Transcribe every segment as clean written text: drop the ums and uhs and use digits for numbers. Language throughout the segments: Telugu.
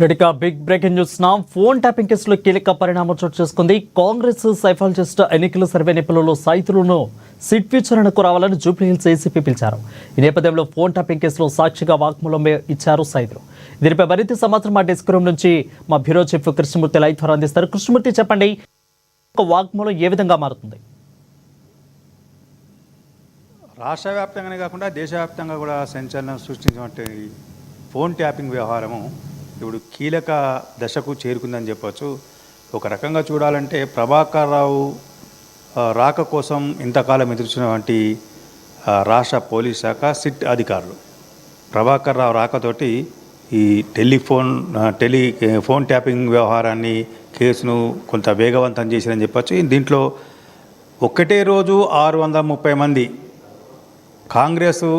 ఇక బిగ్ బ్రేకింగ్ న్యూస్ నా ఫోన్ ట్యాపింగ్ కేసులో కీలక పరిణామం చోటు చేసుకుంది. కాంగ్రెస్ సైఫాలజిస్ట్ ఎన్నికల సర్వే నిపుణులు సైతులను సిట్ విచారణకు రావాలని జూబ్లీహిల్స్ ఏసీపీ పిలిచారు. ఈ నేపథ్యంలో ఫోన్ ట్యాపింగ్ కేసులో సాక్షిగా వాగ్మూలం ఇచ్చారు సైతులు. దీనిపై మరింత సమాచారం మా డెస్క్ రూమ్ నుంచి మా బ్యూరో చీఫ్ కృష్ణమూర్తి లైవ్ ద్వారా అందిస్తారు. కృష్ణమూర్తి, చెప్పండి, వాగ్మూలం ఏ విధంగా మారుతుంది? రాష్ట్ర వ్యాప్తంగానే కాకుండా దేశవ్యాప్తంగా కూడా సంచలనం సృష్టించినటువంటి ఫోన్ ట్యాపింగ్ వ్యవహారము ఇప్పుడు కీలక దశకు చేరుకుందని చెప్పవచ్చు. ఒక రకంగా చూడాలంటే ప్రభాకర్ రావు రాక కోసం ఇంతకాలం ఎదుర్కొన్నటువంటి రాష్ట్ర పోలీస్ శాఖ సిట్ అధికారులు ప్రభాకర్ రావు రాకతోటి ఈ ఫోన్ ట్యాపింగ్ వ్యవహారాన్ని కేసును కొంత వేగవంతం చేసిందని చెప్పచ్చు. దీంట్లో ఒక్కటే రోజు 630 మంది కాంగ్రెసు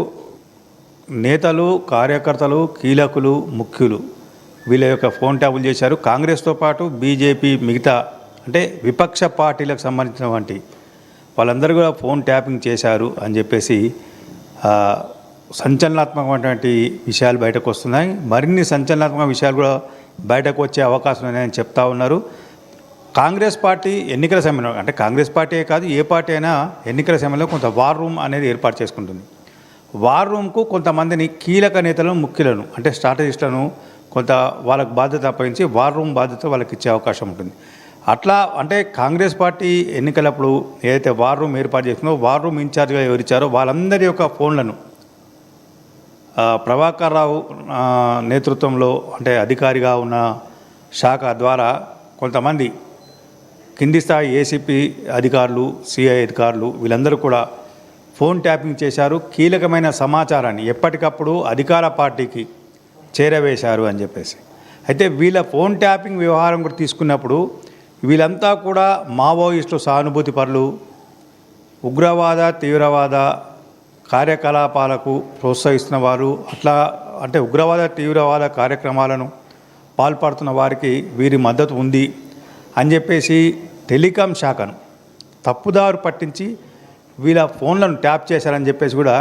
నేతలు, కార్యకర్తలు, కీలకులు, ముఖ్యులు వీళ్ళ యొక్క ఫోన్ ట్యాపులు చేశారు. కాంగ్రెస్తో పాటు బీజేపీ, మిగతా అంటే విపక్ష పార్టీలకు సంబంధించినటువంటి వాళ్ళందరూ కూడా ఫోన్ ట్యాపింగ్ చేశారు అని చెప్పేసి సంచలనాత్మకమైనటువంటి విషయాలు బయటకు వస్తున్నాయి. మరిన్ని సంచలనాత్మక విషయాలు కూడా బయటకు వచ్చే అవకాశం ఉన్నాయని చెప్తా ఉన్నారు. కాంగ్రెస్ పార్టీ ఎన్నికల సమయంలో, అంటే కాంగ్రెస్ పార్టీ కాదు ఏ పార్టీ అయినా ఎన్నికల సమయంలో కొంత వార్ రూమ్ అనేది ఏర్పాటు చేసుకుంటుంది. వార్ రూమ్కు కొంతమందిని కీలక నేతలను, ముఖ్యులను అంటే స్ట్రాటజిస్టులను కొంత వాళ్ళకు బాధ్యత అప్పగించి వార్ రూమ్ బాధ్యత వాళ్ళకి ఇచ్చే అవకాశం ఉంటుంది. అట్లా అంటే కాంగ్రెస్ పార్టీ ఎన్నికలప్పుడు ఏదైతే వార్ రూమ్ ఏర్పాటు చేసిందో వార్ రూమ్ ఇన్ఛార్జ్గా ఎవరిచ్చారో వాళ్ళందరి యొక్క ఫోన్లను ప్రభాకర్ రావు నేతృత్వంలో అంటే అధికారిగా ఉన్న శాఖ ద్వారా కొంతమంది కింది స్థాయి ఏసీపీ అధికారులు, సిఐ అధికారులు వీళ్ళందరూ కూడా ఫోన్ ట్యాపింగ్ చేశారు. కీలకమైన సమాచారాన్ని ఎప్పటికప్పుడు అధికార పార్టీకి చేరవేశారు అని చెప్పేసి. అయితే వీళ్ళ ఫోన్ ట్యాపింగ్ వ్యవహారం కూడా తీసుకున్నప్పుడు వీళ్ళంతా కూడా మావోయిస్టులు, సానుభూతి పరులు, ఉగ్రవాద, తీవ్రవాద కార్యకలాపాలకు ప్రోత్సహిస్తున్న వారు, అట్లా అంటే ఉగ్రవాద, తీవ్రవాద కార్యక్రమాలను పాల్పడుతున్న వారికి వీరి మద్దతు ఉంది అని చెప్పేసి టెలికాం శాఖను తప్పుదారు పట్టించి వీళ్ళ ఫోన్లను ట్యాప్ చేశారని చెప్పేసి కూడా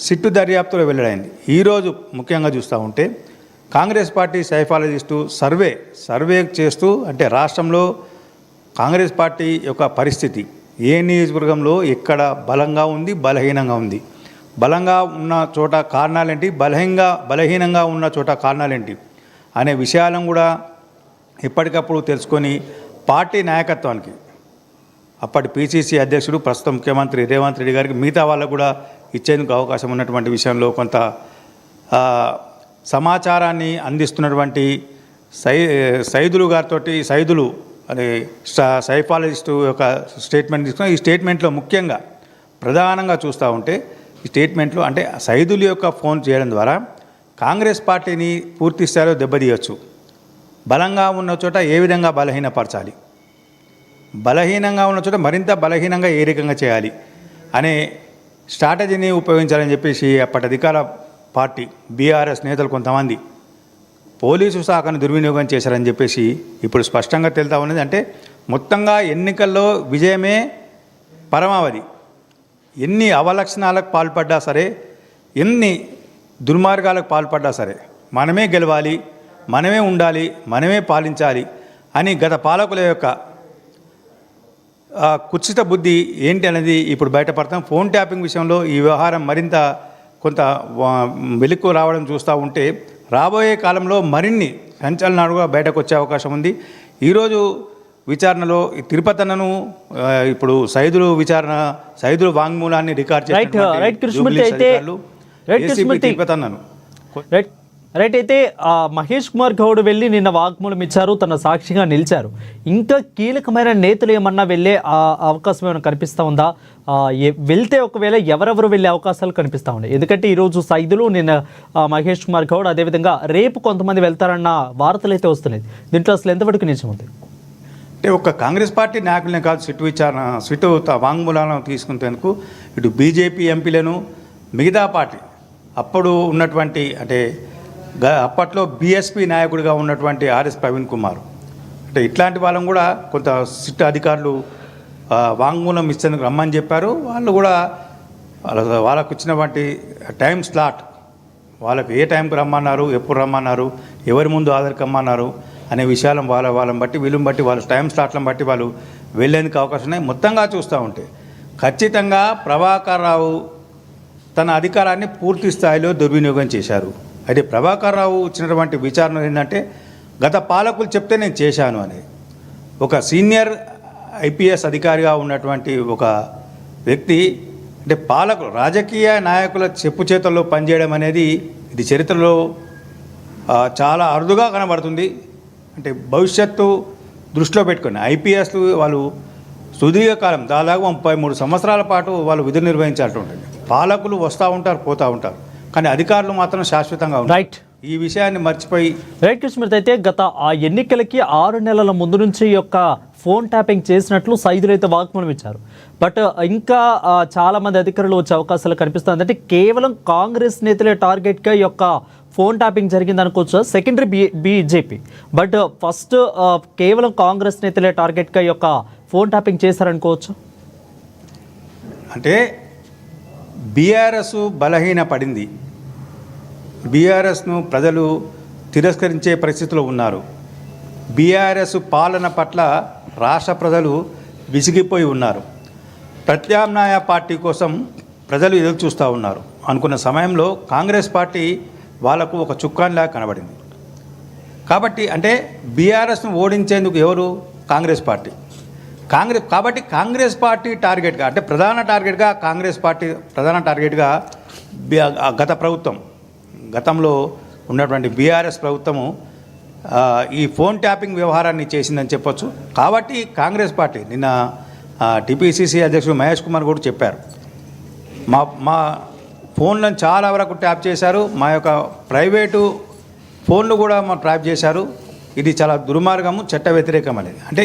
సిట్టు దర్యాప్తులో వెల్లడైంది. ఈరోజు ముఖ్యంగా చూస్తూ ఉంటే కాంగ్రెస్ పార్టీ సైఫాలజిస్టు సర్వే చేస్తూ అంటే రాష్ట్రంలో కాంగ్రెస్ పార్టీ యొక్క పరిస్థితి ఏ నియోజకవర్గంలో ఎక్కడ బలంగా ఉంది, బలహీనంగా ఉంది, బలంగా ఉన్న చోట కారణాలేంటి, బలహీనంగా ఉన్న చోట కారణాలేంటి అనే విషయాలను కూడా ఎప్పటికప్పుడు తెలుసుకొని పార్టీ నాయకత్వానికి అప్పటి పిసిసి అధ్యక్షుడు ప్రస్తుతం ముఖ్యమంత్రి రేవంత్ రెడ్డి గారికి మిగతా వాళ్ళకు కూడా ఇచ్చేందుకు అవకాశం ఉన్నటువంటి విషయంలో కొంత సమాచారాన్ని అందిస్తున్నటువంటి సైదులు అనే సైఫాలజిస్టు యొక్క స్టేట్మెంట్ తీసుకుని ఈ స్టేట్మెంట్లో ముఖ్యంగా ప్రధానంగా చూస్తూ ఉంటే ఈ స్టేట్మెంట్లో అంటే సైదుల యొక్క ఫోన్ చేయడం ద్వారా కాంగ్రెస్ పార్టీని పూర్తి స్థాయిలో దెబ్బతీయవచ్చు, బలంగా ఉన్న చోట ఏ విధంగా బలహీనపరచాలి, బలహీనంగా ఉన్న చోట మరింత బలహీనంగా ఏ రకంగా చేయాలి అనే స్ట్రాటజీని ఉపయోగించాలని చెప్పేసి అప్పటి అధికార పార్టీ బీఆర్ఎస్ నేతలు కొంతమంది పోలీసు శాఖను దుర్వినియోగం చేశారని చెప్పేసి ఇప్పుడు స్పష్టంగా తెలుతా ఉన్నది. అంటే మొత్తంగా ఎన్నికల్లో విజయమే పరమావధి. ఎన్ని అవలక్షణాలకు పాల్పడ్డా సరే, ఎన్ని దుర్మార్గాలకు పాల్పడ్డా సరే మనమే గెలవాలి, మనమే ఉండాలి, మనమే పాలించాలి అని గత పాలకుల యొక్క కుత్సిత బుద్ధి ఏంటి అనేది ఇప్పుడు బయటపడతాం. ఫోన్ ట్యాపింగ్ విషయంలో ఈ వ్యవహారం మరింత కొంత వెలుక్కు రావడం చూస్తూ ఉంటే రాబోయే కాలంలో మరిన్ని సంచలనాలుగా బయటకు వచ్చే అవకాశం ఉంది. ఈరోజు విచారణలో తిరుపతన్నను ఇప్పుడు సైదులు వాంగ్మూలాన్ని రికార్డ్ చేసిన తిరుపతన్నను అయితే మహేష్ కుమార్ గౌడ్ వెళ్ళి నిన్న వాగ్మూలం ఇచ్చారు, తన సాక్షిగా నిలిచారు. ఇంకా కీలకమైన నేతలు ఏమన్నా వెళ్ళే అవకాశం ఏమైనా కనిపిస్తూ ఉందా? వెళ్తే ఒకవేళ ఎవరెవరు వెళ్ళే అవకాశాలు కనిపిస్తూ ఉన్నాయి? ఎందుకంటే ఈరోజు సైదులు, నిన్న మహేష్ కుమార్ గౌడ్, అదేవిధంగా రేపు కొంతమంది వెళ్తారన్న వార్తలు అయితే వస్తున్నాయి. దీంట్లో అసలు ఎంతవరకు నిజం ఉంది? అంటే ఒక కాంగ్రెస్ పార్టీ నాయకులనే కాదు సిట్టు వాంగ్మూలాలను తీసుకునేందుకు ఇటు బీజేపీ ఎంపీలను, మిగతా పార్టీ అప్పుడు ఉన్నటువంటి అంటే అప్పట్లో బీఎస్పీ నాయకుడిగా ఉన్నటువంటి ఆర్ఎస్ ప్రవీణ్ కుమార్ అంటే ఇట్లాంటి వాళ్ళని కూడా కొంత సిట్ అధికారులు వాంగ్మూలం ఇచ్చేందుకు రమ్మని చెప్పారు. వాళ్ళు కూడా వాళ్ళకు ఇచ్చినటువంటి టైం స్లాట్ వాళ్ళకు ఏ టైంకి రమ్మన్నారు, ఎప్పుడు రమ్మన్నారు, ఎవరి ముందు హాజరు కమ్మన్నారు అనే విషయాలను వాళ్ళని బట్టి వీళ్ళని బట్టి వాళ్ళ టైం స్లాట్లను బట్టి వాళ్ళు వెళ్ళేందుకు అవకాశం ఉన్నాయి. మొత్తంగా చూస్తూ ఉంటే ఖచ్చితంగా ప్రభాకర్ రావు తన అధికారాన్ని పూర్తి స్థాయిలో దుర్వినియోగం చేశారు. అయితే ప్రభాకర్ రావు ఇచ్చినటువంటి విచారణ ఏంటంటే గత పాలకులు చెప్తే నేను చేశాను అని. ఒక సీనియర్ ఐపీఎస్ అధికారిగా ఉన్నటువంటి ఒక వ్యక్తి అంటే పాలకులు రాజకీయ నాయకుల చెప్పు చేతుల్లో పనిచేయడం అనేది ఇది చరిత్రలో చాలా అరుదుగా కనబడుతుంది. అంటే భవిష్యత్తు దృష్టిలో పెట్టుకొని ఐపీఎస్లు వాళ్ళు సుదీర్ఘకాలం దాదాపు 33 సంవత్సరాల పాటు వాళ్ళు విధులు నిర్వహించాల్సి ఉంటుంది. పాలకులు వస్తూ ఉంటారు, పోతూ ఉంటారు, కానీ అధికారులు మాత్రం శాశ్వతంగా ఉంటారు. రైట్. ఈ విషయాన్ని మర్చిపోయి రైట్ కృష్ణ, అయితే గత ఆ ఎన్నికలకి 6 నెలల ముందు నుంచి ఈ యొక్క ఫోన్ ట్యాపింగ్ చేసినట్లు సైదులు అయితే వాగ్మూలం ఇచ్చారు. బట్ ఇంకా చాలా మంది అధికారులు వచ్చే అవకాశాలు కనిపిస్తుంది. అంటే కేవలం కాంగ్రెస్ నేతలే టార్గెట్గా ఈ యొక్క ఫోన్ ట్యాపింగ్ జరిగింది అనుకోవచ్చు, సెకండరీ బీజేపీ. బట్ ఫస్ట్ కేవలం కాంగ్రెస్ నేతలే టార్గెట్గా ఈ యొక్క ఫోన్ ట్యాపింగ్ చేశారనుకోవచ్చు. అంటే బీఆర్ఎస్ బలహీన పడింది. బీఆర్ఎస్ను ప్రజలు తిరస్కరించే పరిస్థితిలో ఉన్నారు. బీఆర్ఎస్ పాలన పట్ల రాష్ట్ర ప్రజలు విసిగిపోయి ఉన్నారు. ప్రత్యామ్నాయ పార్టీ కోసం ప్రజలు ఎదురు చూస్తూ ఉన్నారు. అనుకున్న సమయంలో కాంగ్రెస్ పార్టీ వాళ్లకు ఒక చుక్కానిలా కనబడింది. కాబట్టి అంటే బీఆర్ఎస్ను ఓడించేందుకు ఎవరు? కాంగ్రెస్ పార్టీ. కాబట్టి కాంగ్రెస్ పార్టీ టార్గెట్గా అంటే ప్రధాన టార్గెట్గా కాంగ్రెస్ పార్టీ ప్రధాన టార్గెట్గా గత ప్రభుత్వం, గతంలో ఉన్నటువంటి బీఆర్ఎస్ ప్రభుత్వము ఈ ఫోన్ ట్యాపింగ్ వ్యవహారాన్ని చేసిందని చెప్పొచ్చు. కాబట్టి కాంగ్రెస్ పార్టీ నిన్న టీపీసీసీ అధ్యక్షుడు మహేష్ కుమార్ కూడా చెప్పారు, మా ఫోన్లను చాలా వరకు ట్యాప్ చేశారు, మా యొక్క ప్రైవేటు ఫోన్లు కూడా ట్యాప్ చేశారు, ఇది చాలా దుర్మార్గము, చట్ట వ్యతిరేకం అనేది. అంటే